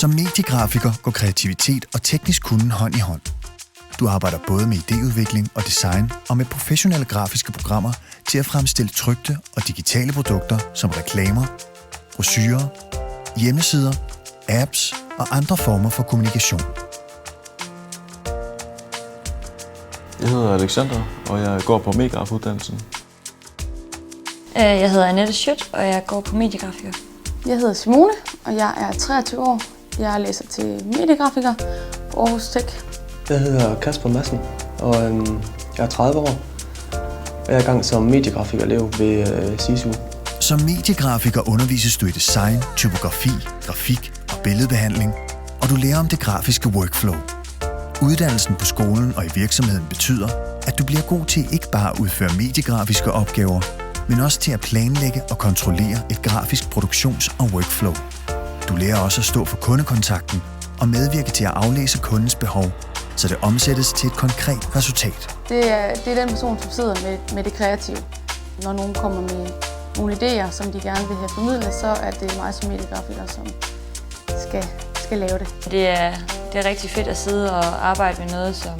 Som mediegrafiker går kreativitet og teknisk kunnen hånd i hånd. Du arbejder både med idéudvikling og design og med professionelle grafiske programmer til at fremstille trykte og digitale produkter som reklamer, brochurer, hjemmesider, apps og andre former for kommunikation. Jeg hedder Alexander, og jeg går på mediegrafuddannelsen. Jeg hedder Annette Schødt, og jeg går på mediegrafiker. Jeg hedder Simone, og jeg er 23 år. Jeg læser til mediegrafiker på Aarhus Tech. Jeg hedder Kasper Madsen, og jeg er 30 år. Jeg er i gang som mediegrafikerelev ved SISU. Som mediegrafiker undervises du i design, typografi, grafik og billedbehandling, og du lærer om det grafiske workflow. Uddannelsen på skolen og i virksomheden betyder, at du bliver god til ikke bare at udføre mediegrafiske opgaver, men også til at planlægge og kontrollere et grafisk produktions- og workflow. Du lærer også at stå for kundekontakten og medvirke til at aflæse kundens behov, så det omsættes til et konkret resultat. Det er den person, som sidder med det kreative. Når nogen kommer med nogle idéer, som de gerne vil have formidlet, så er det mig som mediegrafiker, som skal lave det. Det er rigtig fedt at sidde og arbejde med noget, som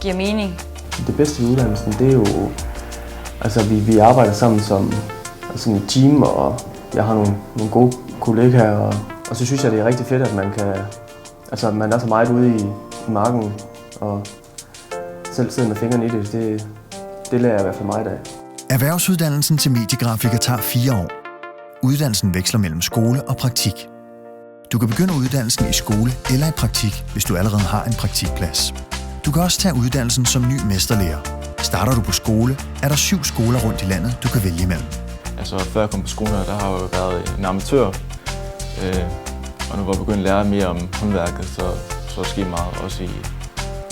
giver mening. Det bedste ved uddannelsen, det er jo, altså vi arbejder sammen som et team, og jeg har nogle gode kollegaer, og så synes jeg, det er rigtig fedt, at man er så meget ude i marken, og selv sidder med fingrene i det lærer jeg i hvert fald meget af. Erhvervsuddannelsen til mediegrafiker tager 4 år. Uddannelsen veksler mellem skole og praktik. Du kan begynde uddannelsen i skole eller i praktik, hvis du allerede har en praktikplads. Du kan også tage uddannelsen som ny mesterlærer. Starter du på skole, er der 7 skoler rundt i landet, du kan vælge imellem. Altså før jeg kom på skolen, der har jeg jo været en amatør, og nu var jeg begyndt at lære mere om håndværket, så der sker meget også i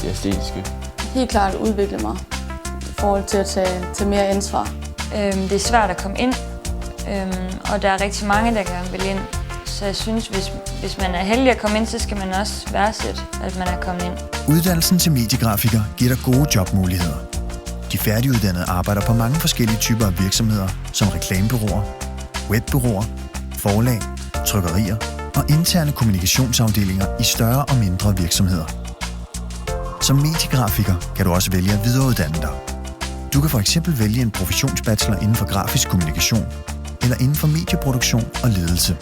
det æstetiske. Helt klart udvikle mig i forhold til at tage mere ansvar. Det er svært at komme ind, og der er rigtig mange, der gerne vil ind. Så jeg synes, hvis man er heldig at komme ind, så skal man også værdsætte, at man er kommet ind. Uddannelsen til mediegrafiker giver dig gode jobmuligheder. De færdiguddannede arbejder på mange forskellige typer af virksomheder, som reklamebureauer, webbureauer, forlag, trykkerier og interne kommunikationsafdelinger i større og mindre virksomheder. Som mediegrafiker kan du også vælge at videreuddanne dig. Du kan for eksempel vælge en professionsbachelor inden for grafisk kommunikation eller inden for medieproduktion og ledelse.